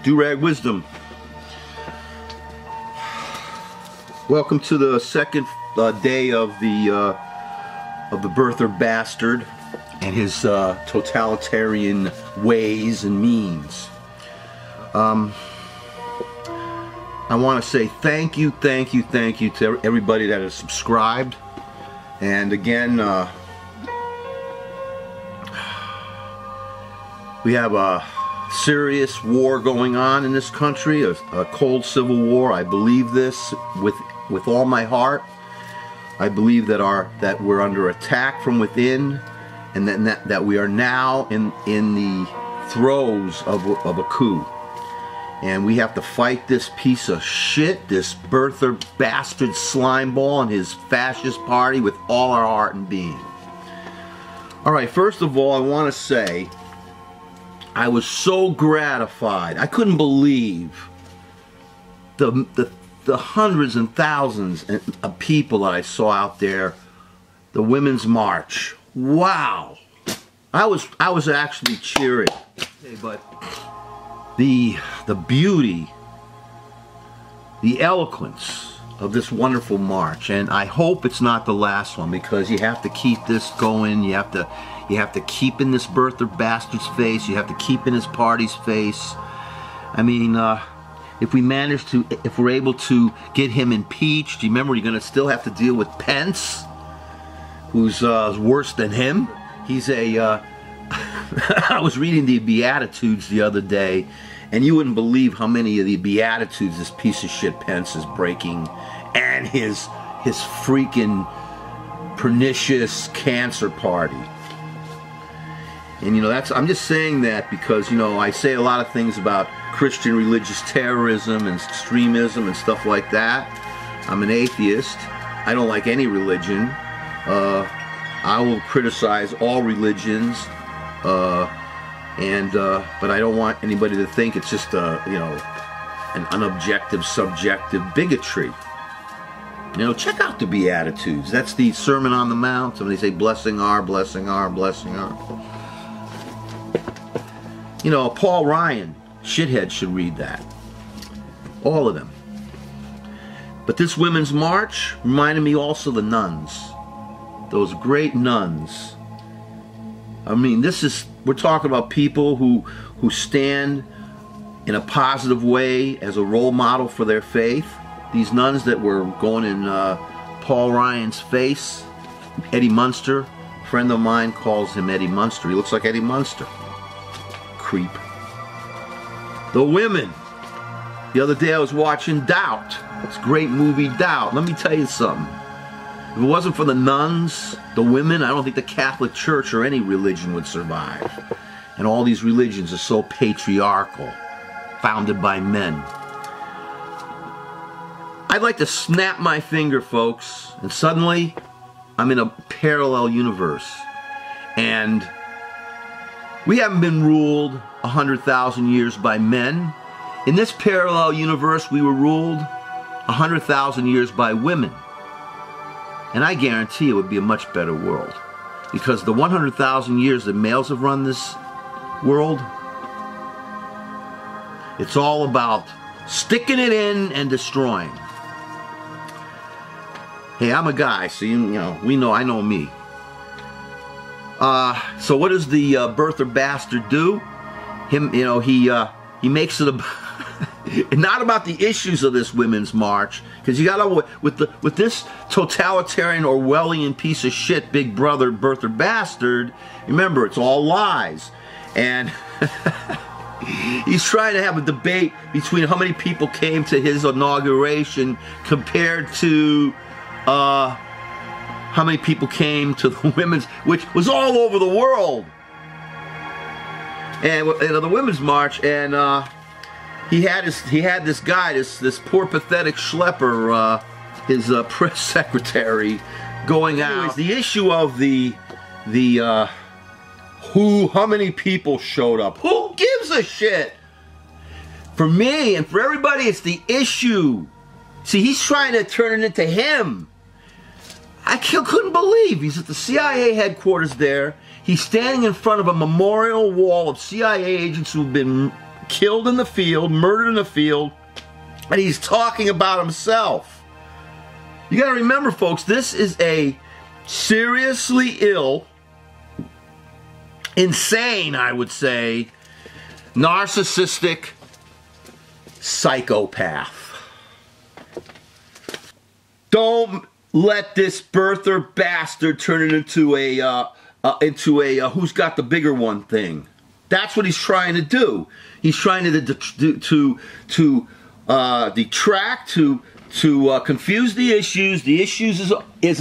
Do-Rag Wisdom. Welcome to the second day of the birther bastard and his totalitarian ways and means. I want to say thank you to everybody that has subscribed. And again, we have a serious war going on in this country, a cold civil war. I believe this with all my heart. I believe that we're under attack from within, and that we are now in the throes of a coup. And we have to fight this piece of shit, this birther bastard slimeball and his fascist party with all our heart and being. Alright, first of all, I want to say I was so gratified. I couldn't believe the hundreds and thousands of people that I saw out there. The Women's March. Wow. I was actually cheering. Okay, but the beauty, the eloquence of this wonderful march, and I hope it's not the last one, because you have to keep this going. You have to keep in this birther bastard's face. You have to keep in his party's face. I mean, if we're able to get him impeached, you remember you're going to still have to deal with Pence, who's worse than him. He's a I was reading the Beatitudes the other day, and you wouldn't believe how many of the Beatitudes this piece of shit Pence is breaking, and his freaking pernicious cancer party. And I'm just saying that because, I say a lot of things about Christian religious terrorism and extremism and stuff like that. I'm an atheist. I don't like any religion. I will criticize all religions. But I don't want anybody to think it's just an unobjective, subjective bigotry. Check out the Beatitudes. That's the Sermon on the Mount. Somebody say, blessing are, blessing are, blessing are. Paul Ryan, shithead, should read that. All of them. But this Women's March reminded me also of the nuns. Those great nuns. I mean, we're talking about people who stand in a positive way as a role model for their faith. These nuns that were going in Paul Ryan's face. Eddie Munster, a friend of mine calls him Eddie Munster. He looks like Eddie Munster. Creep. The women. The other day I was watching Doubt. It's a great movie, Doubt. Let me tell you something. If it wasn't for the nuns, the women, I don't think the Catholic Church or any religion would survive. And all these religions are so patriarchal, founded by men. I'd like to snap my finger, folks, and suddenly I'm in a parallel universe. And we haven't been ruled 100,000 years by men. In this parallel universe, we were ruled 100,000 years by women. And I guarantee it would be a much better world. Because the 100,000 years that males have run this world, it's all about sticking it in and destroying. Hey, I'm a guy, so I know me. So what does the birther bastard do? He makes it not about the issues of this Women's March, because you gotta with this totalitarian Orwellian piece of shit, big brother birther bastard. Remember, it's all lies, and he's trying to have a debate between how many people came to his inauguration compared to how many people came to the women's, which was all over the world, and the Women's March, and he had this guy, this poor pathetic schlepper, his press secretary, going out. Anyways, the issue of how many people showed up? Who gives a shit? For me and for everybody, it's the issue. See, he's trying to turn it into him. I couldn't believe he's at the CIA headquarters there. He's standing in front of a memorial wall of CIA agents who've been killed in the field, murdered in the field, and he's talking about himself. You got to remember, folks, this is a seriously ill, insane, I would say, narcissistic psychopath. Don't let this birther bastard turn it into a who's got the bigger one thing. That's what he's trying to do. He's trying to detract, to confuse the issues. The issue is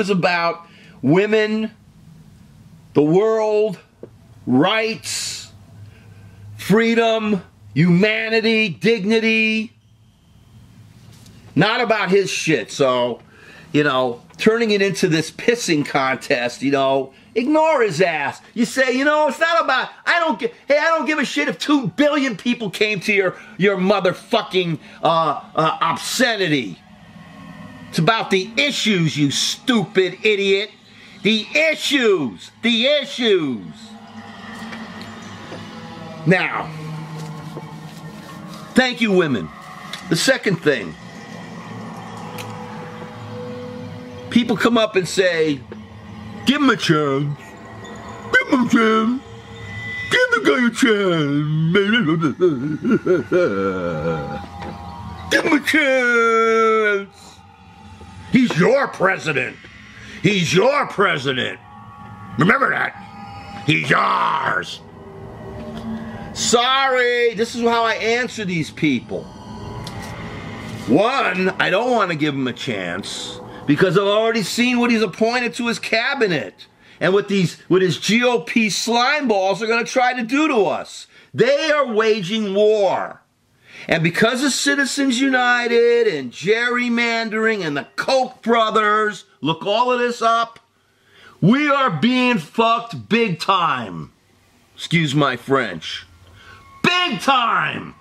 about women, the world, rights, freedom, humanity, dignity. Not about his shit. So, you know, turning it into this pissing contest, you know, ignore his ass. You say, you know, it's not about, I don't give a shit if 2 billion people came to your motherfucking obscenity. It's about the issues, you stupid idiot. The issues. The issues. Now, thank you, women. The second thing. People come up and say, give him a chance. Give him a chance. Give the guy a chance. Give him a chance. He's your president. He's your president. Remember that. He's yours. Sorry, this is how I answer these people. One, I don't want to give him a chance because I've already seen what he's appointed to his cabinet and what his GOP slime balls are going to try to do to us. They are waging war. And because of Citizens United and gerrymandering and the Koch brothers, look all of this up, we are being fucked big time. Excuse my French. Big time!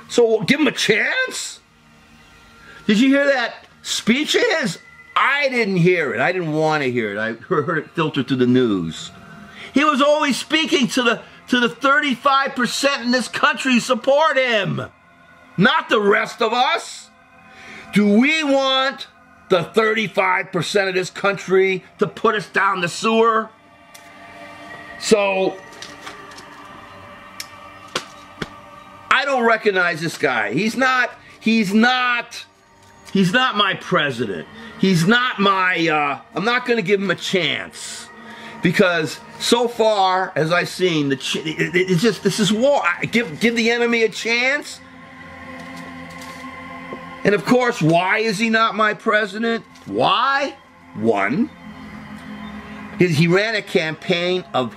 So give him a chance? Did you hear that speech of his? I didn't hear it. I didn't want to hear it. I heard it filtered through the news. He was only speaking to the 35% in this country who support him, not the rest of us. Do we want the 35% of this country to put us down the sewer? So, I don't recognize this guy. He's not my president. He's not my, I'm not going to give him a chance. Because so far, as I've seen, it's just, this is war. Give the enemy a chance. And of course, why is he not my president? Why? One, he ran a campaign of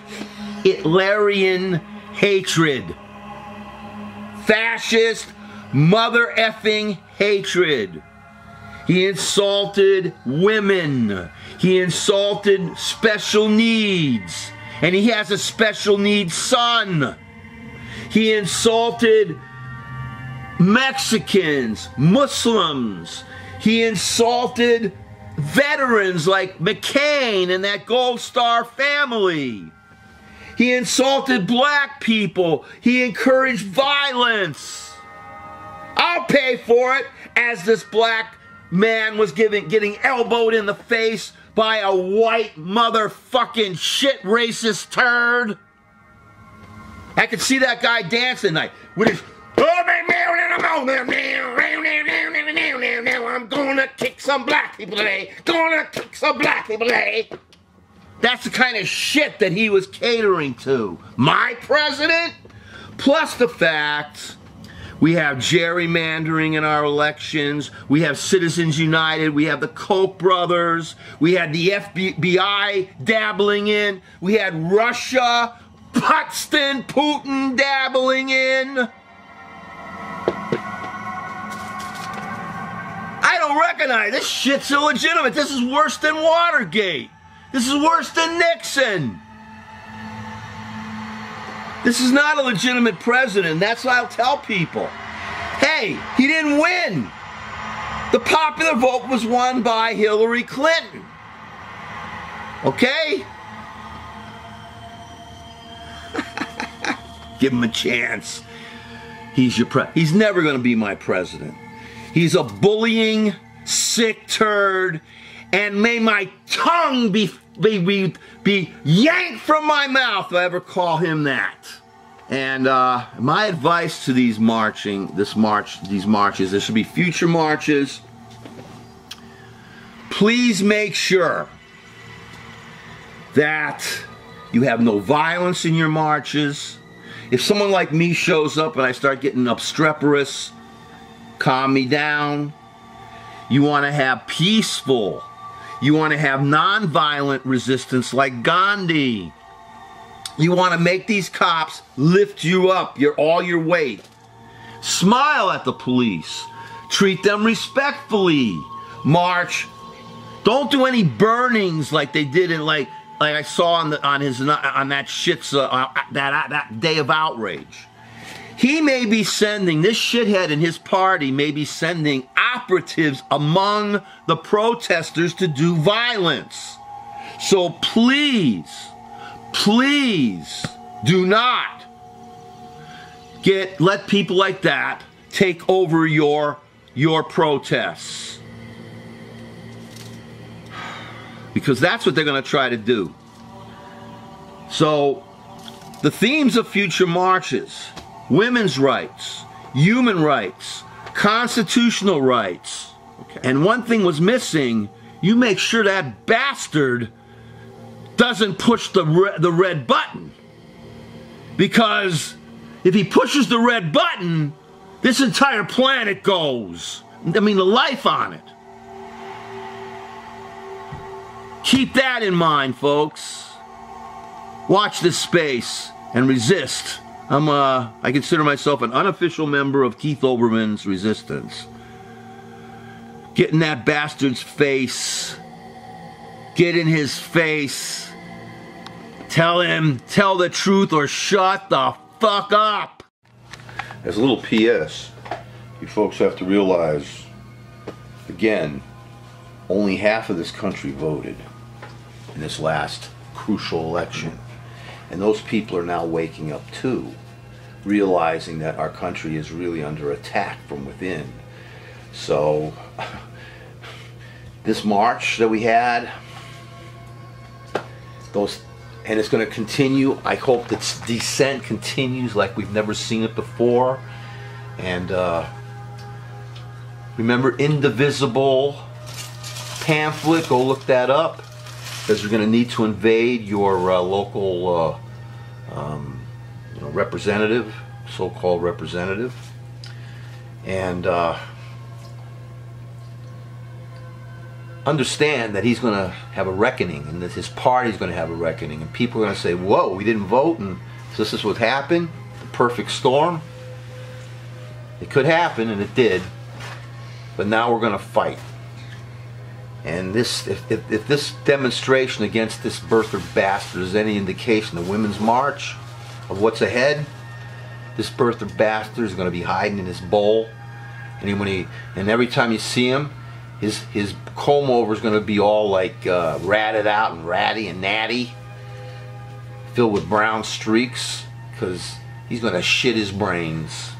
Hitlerian hatred. Fascist, mother-effing hatred. He insulted women. He insulted special needs. And he has a special needs son. He insulted Mexicans, Muslims. He insulted veterans like McCain and that Gold Star family. He insulted black people. He encouraged violence. I'll pay for it, as this black man was getting elbowed in the face by a white motherfucking shit racist turd. I could see that guy dancing like with his I'm gonna kick some black people today. Gonna kick some black people today. That's the kind of shit that he was catering to. My president? Plus the fact we have gerrymandering in our elections. We have Citizens United. We have the Koch brothers. We had the FBI dabbling in. We had Russia, Putin dabbling in. I don't recognize this shit's illegitimate. This is worse than Watergate. This is worse than Nixon. This is not a legitimate president. That's what I'll tell people. Hey, he didn't win. The popular vote was won by Hillary Clinton. Okay? Give him a chance. He's never going to be my president. He's a bullying, sick turd, and may my tongue be yanked from my mouth if I ever call him that. And my advice to these marches, there should be future marches. Please make sure that you have no violence in your marches. If someone like me shows up and I start getting obstreperous, calm me down. You want to have peaceful, you want to have non-violent resistance like Gandhi. You want to make these cops lift you up, all your weight. Smile at the police. Treat them respectfully. March. Don't do any burnings like they did in like I saw on that shit's that day of outrage. He may be sending, this shithead and his party may be sending operatives among the protesters to do violence. So please do not let people like that take over your protests. Because that's what they're going to try to do. So, the themes of future marches: women's rights, human rights, constitutional rights. Okay. And one thing was missing: you make sure that bastard doesn't push the red button. Because if he pushes the red button, this entire planet goes. I mean, the life on it. Keep that in mind, folks. Watch this space and resist. I consider myself an unofficial member of Keith Olbermann's resistance. Get in that bastard's face. Get in his face. Tell him, tell the truth or shut the fuck up. As a little PS, you folks have to realize, again, only half of this country voted in this last crucial election. And those people are now waking up too, realizing that our country is really under attack from within. So, this march that we had, and it's going to continue. I hope that descent continues like we've never seen it before. And remember Indivisible pamphlet, go look that up, because you're going to need to invade your local representative, so-called representative, and understand that he's going to have a reckoning, and that his party's going to have a reckoning, and people are going to say, whoa, we didn't vote, and this is what happened, the perfect storm. It could happen, and it did, but now we're going to fight. And this, if this demonstration against this birther bastard is any indication, the Women's March of what's ahead, this birther bastard is going to be hiding in his bowl, and every time you see him, his comb over is going to be all like ratted out and ratty and natty, filled with brown streaks, because he's going to shit his brains.